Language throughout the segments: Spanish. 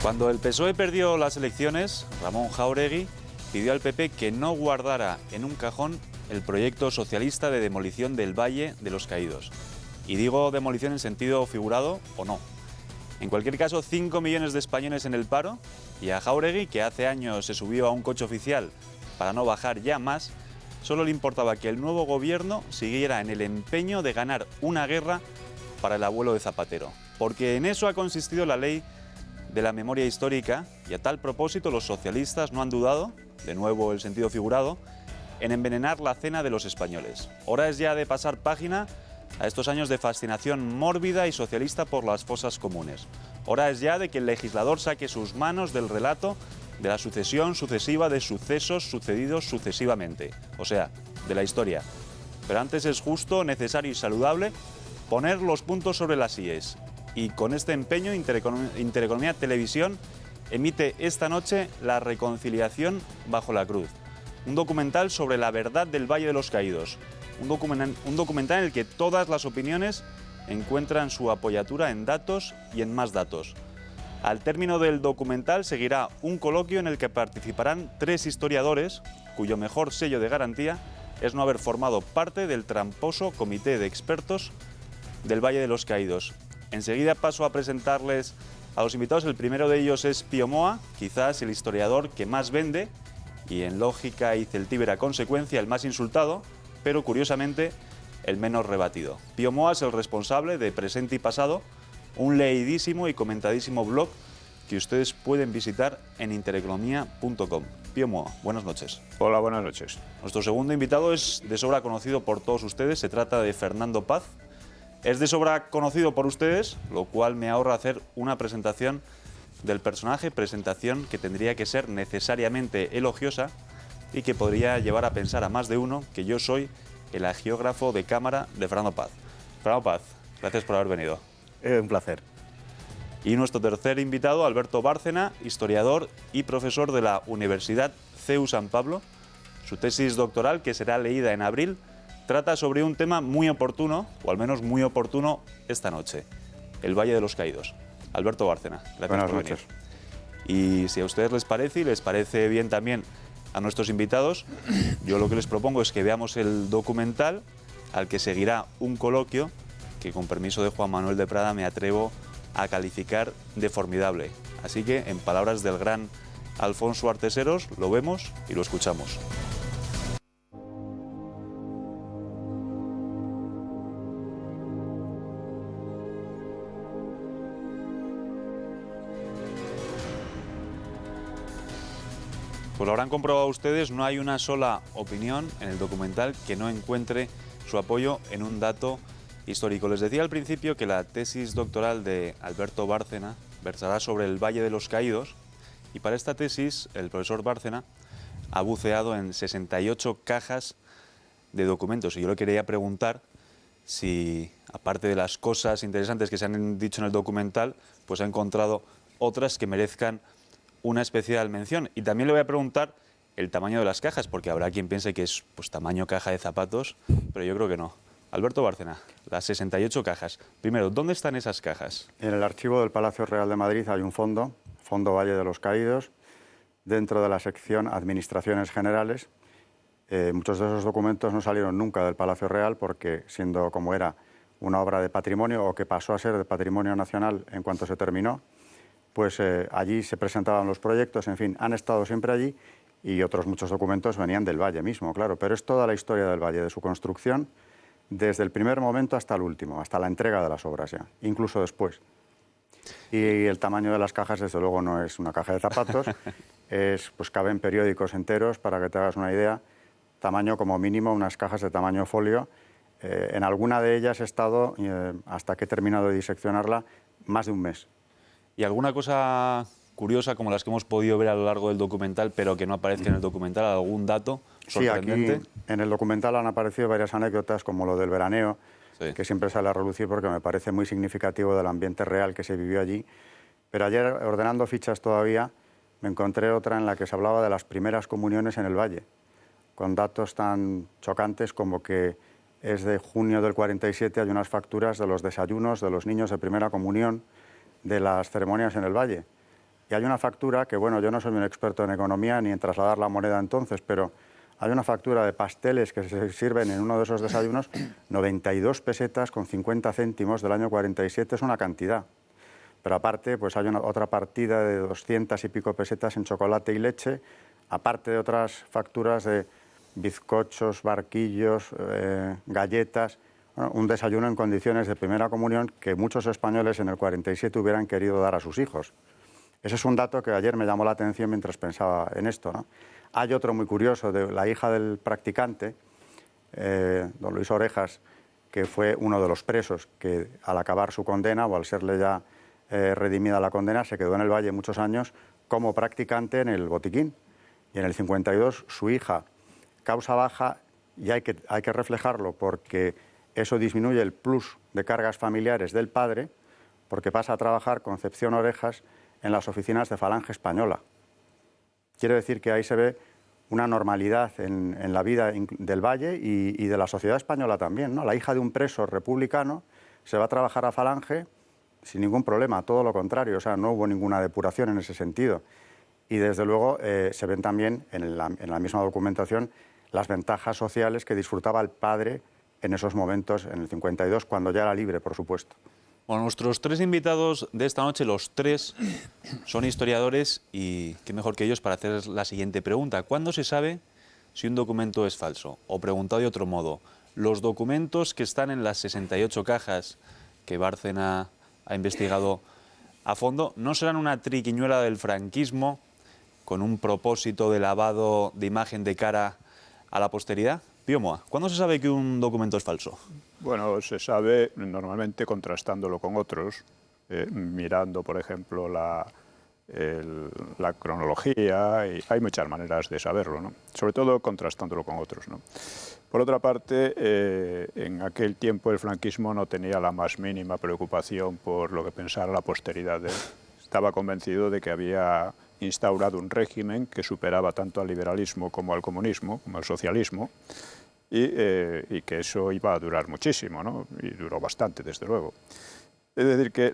Cuando el PSOE perdió las elecciones, Ramón Jáuregui pidió al PP que no guardara en un cajón el proyecto socialista de demolición del Valle de los Caídos. Y digo demolición en sentido figurado o no. En cualquier caso, 5 millones de españoles en el paro, y a Jáuregui, que hace años se subió a un coche oficial para no bajar ya más, solo le importaba que el nuevo gobierno siguiera en el empeño de ganar una guerra para el abuelo de Zapatero. Porque en eso ha consistido la ley de la memoria histórica, y a tal propósito los socialistas no han dudado, de nuevo el sentido figurado, en envenenar la cena de los españoles. Hora es ya de pasar página a estos años de fascinación mórbida y socialista por las fosas comunes. Hora es ya de que el legislador saque sus manos del relato de la sucesión sucesiva de sucesos sucedidos sucesivamente, o sea, de la historia. Pero antes es justo, necesario y saludable poner los puntos sobre las íes. Y con este empeño, Intereconomía Televisión emite esta noche La Reconciliación bajo la Cruz, un documental sobre la verdad del Valle de los Caídos, un documental en el que todas las opiniones encuentran su apoyatura en datos y en más datos. Al término del documental seguirá un coloquio en el que participarán 3 historiadores, cuyo mejor sello de garantía es no haber formado parte del tramposo comité de expertos del Valle de los Caídos. Enseguida paso a presentarles a los invitados. El primero de ellos es Pío Moa, quizás el historiador que más vende y en lógica y celtíbera consecuencia el más insultado, pero curiosamente el menos rebatido. Pío Moa es el responsable de Presente y Pasado, un leidísimo y comentadísimo blog que ustedes pueden visitar en intereconomía.com. Pío Moa, buenas noches. Hola, buenas noches. Nuestro segundo invitado es de sobra conocido por todos ustedes, se trata de Fernando Paz. Es de sobra conocido por ustedes, lo cual me ahorra hacer una presentación del personaje, presentación que tendría que ser necesariamente elogiosa y que podría llevar a pensar a más de uno que yo soy el agiógrafo de cámara de Fernando Paz. Fernando Paz, gracias por haber venido. Un placer. Y nuestro tercer invitado, Alberto Bárcena, historiador y profesor de la Universidad CEU San Pablo. Su tesis doctoral, que será leída en abril, trata sobre un tema muy oportuno, o al menos muy oportuno esta noche, el Valle de los Caídos. Alberto Bárcena, gracias por venir. Y si a ustedes les parece, y les parece bien también a nuestros invitados, yo lo que les propongo es que veamos el documental, al que seguirá un coloquio que, con permiso de Juan Manuel de Prada, me atrevo a calificar de formidable. Así que, en palabras del gran Alfonso Arteseros, lo vemos y lo escuchamos. Pues lo habrán comprobado ustedes, no hay una sola opinión en el documental que no encuentre su apoyo en un dato histórico. Les decía al principio que la tesis doctoral de Alberto Bárcena versará sobre el Valle de los Caídos, y para esta tesis el profesor Bárcena ha buceado en 68 cajas de documentos. Y yo le quería preguntar si, aparte de las cosas interesantes que se han dicho en el documental, pues ha encontrado otras que merezcan una especial mención. Y también le voy a preguntar el tamaño de las cajas, porque habrá quien piense que es pues tamaño caja de zapatos, pero yo creo que no. Alberto Bárcena, las 68 cajas. Primero, ¿dónde están esas cajas? En el archivo del Palacio Real de Madrid hay un fondo, Fondo Valle de los Caídos, dentro de la sección Administraciones Generales. Muchos de esos documentos no salieron nunca del Palacio Real porque, siendo como era una obra de patrimonio, o que pasó a ser de patrimonio nacional en cuanto se terminó, pues allí se presentaban los proyectos, en fin, han estado siempre allí, y otros muchos documentos venían del Valle mismo, claro, pero es toda la historia del Valle, de su construcción, desde el primer momento hasta el último, hasta la entrega de las obras ya, incluso después. Y el tamaño de las cajas, desde luego, no es una caja de zapatos, pues caben periódicos enteros, para que te hagas una idea, tamaño como mínimo, unas cajas de tamaño folio. En alguna de ellas he estado, hasta que he terminado de diseccionarla, más de un mes. ¿Y alguna cosa curiosa, como las que hemos podido ver a lo largo del documental, pero que no aparezca en el documental, algún dato sorprendente? Sí, aquí en el documental han aparecido varias anécdotas, como lo del veraneo, sí, que siempre sale a relucir porque me parece muy significativo del ambiente real que se vivió allí. Pero ayer, ordenando fichas todavía, me encontré otra en la que se hablaba de las primeras comuniones en el Valle, con datos tan chocantes como que es de junio del 47, hay unas facturas de los desayunos de los niños de primera comunión, de las ceremonias en el Valle. y hay una factura que, bueno, yo no soy un experto en economía ni en trasladar la moneda entonces, pero hay una factura de pasteles que se sirven en uno de esos desayunos, 92 pesetas con 50 céntimos del año 47, es una cantidad. Pero aparte, pues hay otra partida de 200 y pico pesetas en chocolate y leche, aparte de otras facturas de bizcochos, barquillos, galletas, bueno, un desayuno en condiciones de primera comunión que muchos españoles en el 47 hubieran querido dar a sus hijos. Ese es un dato que ayer me llamó la atención mientras pensaba en esto, ¿no? Hay otro muy curioso, de la hija del practicante, don Luis Orejas, que fue uno de los presos que al acabar su condena o al serle ya redimida la condena se quedó en el Valle muchos años como practicante en el botiquín. Y en el 52 su hija causa baja y hay que reflejarlo porque eso disminuye el plus de cargas familiares del padre porque pasa a trabajar Concepción Orejas en las oficinas de Falange Española. Quiere decir que ahí se ve una normalidad en la vida del Valle y de la sociedad española también, ¿no? La hija de un preso republicano se va a trabajar a Falange sin ningún problema, todo lo contrario, o sea, no hubo ninguna depuración en ese sentido. Y desde luego se ven también en la misma documentación las ventajas sociales que disfrutaba el padre en esos momentos, en el 52, cuando ya era libre, por supuesto. Bueno, nuestros tres invitados de esta noche, los tres, son historiadores y qué mejor que ellos para hacer la siguiente pregunta. ¿Cuándo se sabe si un documento es falso? O preguntado de otro modo, ¿los documentos que están en las 68 cajas que Bárcena ha investigado a fondo no serán una triquiñuela del franquismo con un propósito de lavado de imagen de cara a la posteridad? Pío Moa, ¿cuándo se sabe que un documento es falso? Bueno, se sabe normalmente contrastándolo con otros, mirando, por ejemplo, la cronología, y hay muchas maneras de saberlo, ¿no? Sobre todo contrastándolo con otros, ¿no? Por otra parte, en aquel tiempo el franquismo no tenía la más mínima preocupación por lo que pensara la posteridad de él. Estaba convencido de que había instaurado un régimen que superaba tanto al liberalismo como al comunismo, como al socialismo, y que eso iba a durar muchísimo, ¿no? Y duró bastante, desde luego. Es decir, que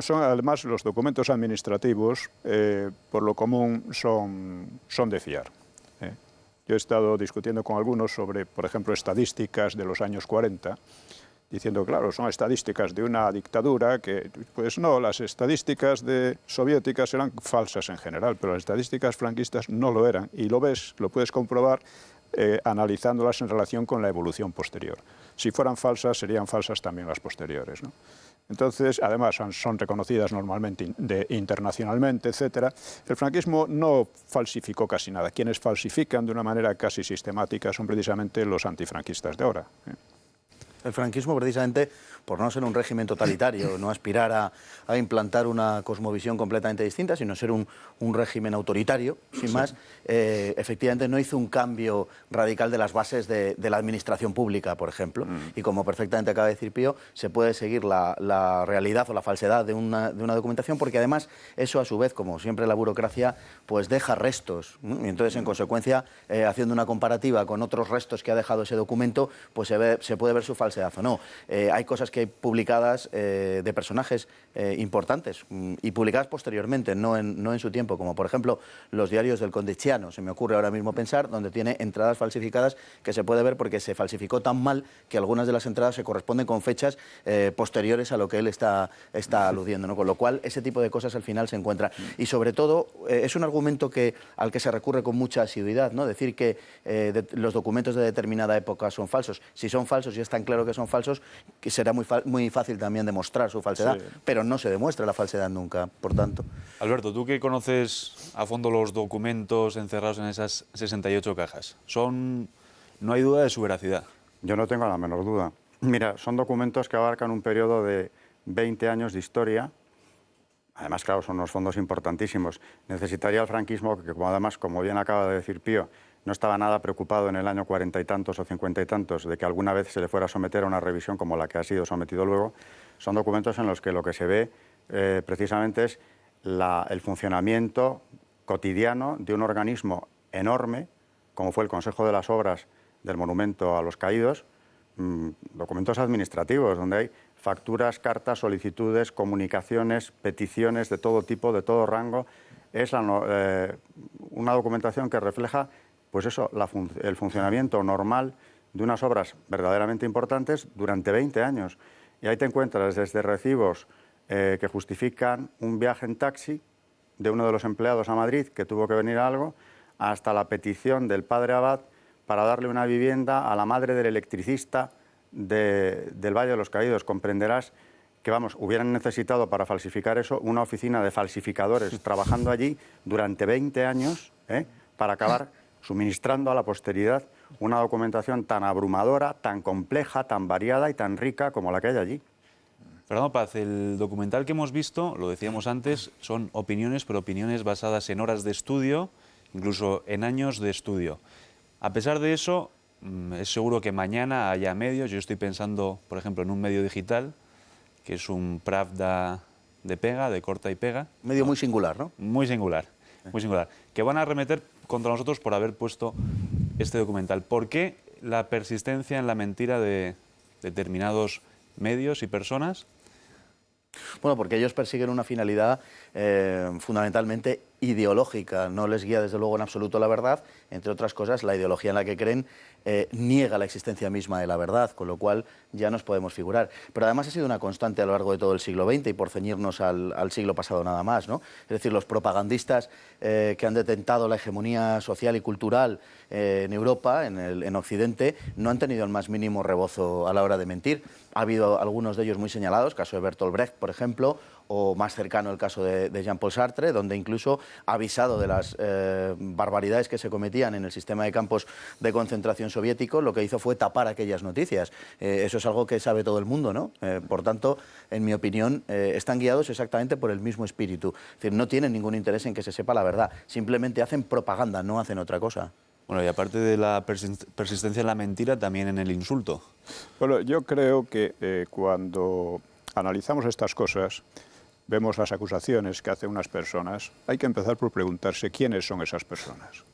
son además los documentos administrativos, por lo común, son de fiar. Yo he estado discutiendo con algunos sobre, por ejemplo, estadísticas de los años 40, diciendo, claro, son estadísticas de una dictadura que, pues no, las estadísticas soviéticas eran falsas en general, pero las estadísticas franquistas no lo eran, y lo puedes comprobar analizándolas en relación con la evolución posterior. Si fueran falsas, serían falsas también las posteriores, ¿no? Entonces, además, son reconocidas normalmente internacionalmente, etc. El franquismo no falsificó casi nada. Quienes falsifican de una manera casi sistemática son precisamente los antifranquistas de ahora. El franquismo, precisamente, por no ser un régimen totalitario, no aspirar a implantar una cosmovisión completamente distinta, sino ser un régimen autoritario, sin más, efectivamente no hizo un cambio radical de las bases de la administración pública, por ejemplo. Y como perfectamente acaba de decir Pío, se puede seguir la realidad o la falsedad de una documentación, porque además eso, a su vez, como siempre la burocracia, pues deja restos. Y entonces, en consecuencia, haciendo una comparativa con otros restos que ha dejado ese documento, pues se puede ver su falsedad o no. Hay cosas que hay publicadas de personajes importantes y publicadas posteriormente, no en su tiempo, como por ejemplo los diarios del Conde Chiano, se me ocurre ahora mismo pensar, donde tiene entradas falsificadas que se puede ver porque se falsificó tan mal que algunas de las entradas se corresponden con fechas posteriores a lo que él está aludiendo, ¿no? Con lo cual ese tipo de cosas al final se encuentra. Y sobre todo es un argumento al que se recurre con mucha asiduidad, ¿no? Decir que los documentos de determinada época son falsos. Si son falsos y es tan claro que son falsos, que será muy fácil también demostrar su falsedad, sí, pero no se demuestra la falsedad nunca, por tanto. Alberto, tú que conoces a fondo los documentos encerrados en esas 68 cajas, no hay duda de su veracidad. Yo no tengo la menor duda. Mira, son documentos que abarcan un periodo de 20 años de historia. Además, claro, son unos fondos importantísimos. Necesitaría el franquismo, que como bien acaba de decir Pío, no estaba nada preocupado en el año 40 y tantos o 50 y tantos de que alguna vez se le fuera a someter a una revisión como la que ha sido sometido luego. Son documentos en los que lo que se ve precisamente es el funcionamiento cotidiano de un organismo enorme, como fue el Consejo de las Obras del Monumento a los Caídos, documentos administrativos, donde hay facturas, cartas, solicitudes, comunicaciones, peticiones de todo tipo, de todo rango, es una documentación que refleja, pues eso, el funcionamiento normal de unas obras verdaderamente importantes durante 20 años. Y ahí te encuentras desde recibos que justifican un viaje en taxi de uno de los empleados a Madrid que tuvo que venir a algo, hasta la petición del padre Abad para darle una vivienda a la madre del electricista del Valle de los Caídos. Comprenderás que, vamos, hubieran necesitado para falsificar eso una oficina de falsificadores trabajando allí durante 20 años para acabar suministrando a la posteridad una documentación tan abrumadora, tan compleja, tan variada y tan rica como la que hay allí. Fernando Paz, el documental que hemos visto, lo decíamos antes, son opiniones, pero opiniones basadas en horas de estudio, incluso en años de estudio. A pesar de eso, es seguro que mañana haya medios. Yo estoy pensando, por ejemplo, en un medio digital, que es un Pravda de pega, de corta y pega. Medio muy singular, ¿no? Muy singular, que van a arremeter contra nosotros por haber puesto este documental. ¿Por qué la persistencia en la mentira de determinados medios y personas? Bueno, porque ellos persiguen una finalidad fundamentalmente ideológica. No les guía desde luego en absoluto la verdad. Entre otras cosas, la ideología en la que creen niega la existencia misma de la verdad, con lo cual ya nos podemos figurar. Pero además ha sido una constante a lo largo de todo el siglo XX y por ceñirnos al siglo pasado nada más, ¿no? Es decir, los propagandistas que han detentado la hegemonía social y cultural en Europa, en Occidente, no han tenido el más mínimo rebozo a la hora de mentir. Ha habido algunos de ellos muy señalados, caso de Bertolt Brecht, por ejemplo, o más cercano el caso de Jean-Paul Sartre, donde incluso ha avisado de las barbaridades que se cometían en el sistema de campos de concentración soviético. Lo que hizo fue tapar aquellas noticias. Eso es algo que sabe todo el mundo, ¿no? Por tanto, en mi opinión, están guiados exactamente por el mismo espíritu. Es decir, no tienen ningún interés en que se sepa la verdad, simplemente hacen propaganda, no hacen otra cosa. Bueno, y aparte de la persistencia en la mentira, también en el insulto. Bueno, yo creo que cuando analizamos estas cosas, vemos las acusaciones que hacen unas personas, hay que empezar por preguntarse quiénes son esas personas.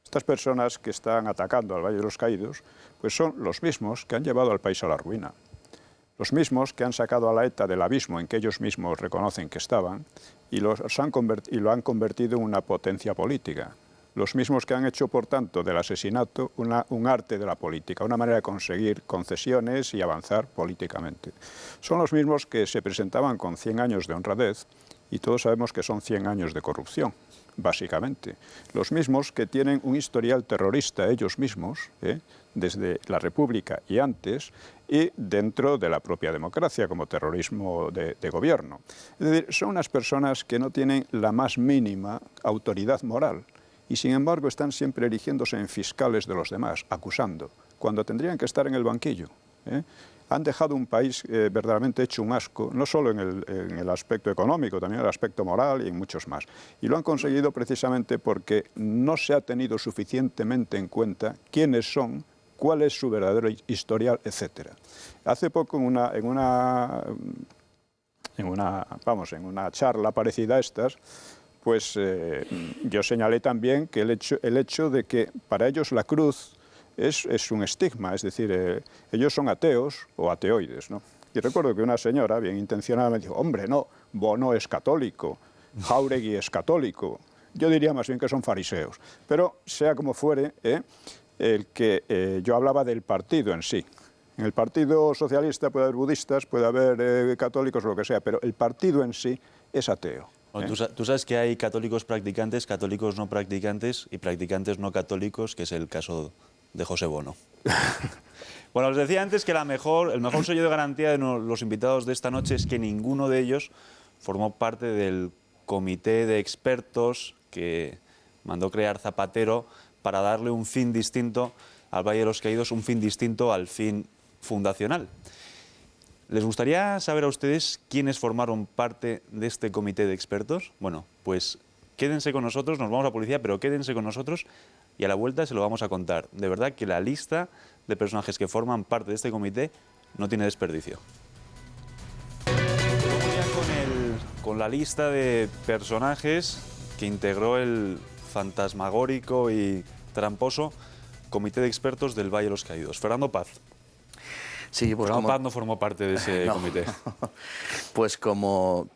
Estas personas que están atacando al Valle de los Caídos, pues son los mismos que han llevado al país a la ruina. Los mismos que han sacado a la ETA del abismo en que ellos mismos reconocen que estaban y lo han convertido en una potencia política. Los mismos que han hecho, por tanto, del asesinato un arte de la política, una manera de conseguir concesiones y avanzar políticamente. Son los mismos que se presentaban con 100 años de honradez y todos sabemos que son 100 años de corrupción, básicamente. Los mismos que tienen un historial terrorista ellos mismos, desde la República y antes, y dentro de la propia democracia como terrorismo de gobierno. Es decir, son unas personas que no tienen la más mínima autoridad moral, y sin embargo están siempre erigiéndose en fiscales de los demás, acusando, cuando tendrían que estar en el banquillo. Han dejado un país verdaderamente hecho un asco, no solo en el aspecto económico, también en el aspecto moral y en muchos más. Y lo han conseguido precisamente porque no se ha tenido suficientemente en cuenta quiénes son, cuál es su verdadero historial, etc. Hace poco en una charla parecida a estas, pues yo señalé también que el hecho de que para ellos la cruz es un estigma, es decir, ellos son ateos o ateoides, ¿no? Y recuerdo que una señora bien intencionada me dijo, hombre, no, Bono es católico, Jáuregui es católico, yo diría más bien que son fariseos. Pero sea como fuere, yo hablaba del partido en sí. En el Partido Socialista puede haber budistas, puede haber católicos o lo que sea, pero el partido en sí es ateo. Bueno, tú sabes que hay católicos practicantes, católicos no practicantes y practicantes no católicos, que es el caso de José Bono. Bueno, os decía antes que el mejor sello de garantía de los invitados de esta noche es que ninguno de ellos formó parte del comité de expertos que mandó crear Zapatero para darle un fin distinto al Valle de los Caídos, un fin distinto al fin fundacional. ¿Les gustaría saber a ustedes quiénes formaron parte de este comité de expertos? Bueno, pues quédense con nosotros, nos vamos a publicidad, pero quédense con nosotros y a la vuelta se lo vamos a contar. De verdad que la lista de personajes que forman parte de este comité no tiene desperdicio. Vamos ya con la lista de personajes que integró el fantasmagórico y tramposo comité de expertos del Valle de los Caídos. Fernando Paz. Sí, pues Fernando Paz no formó parte de ese comité. Pues como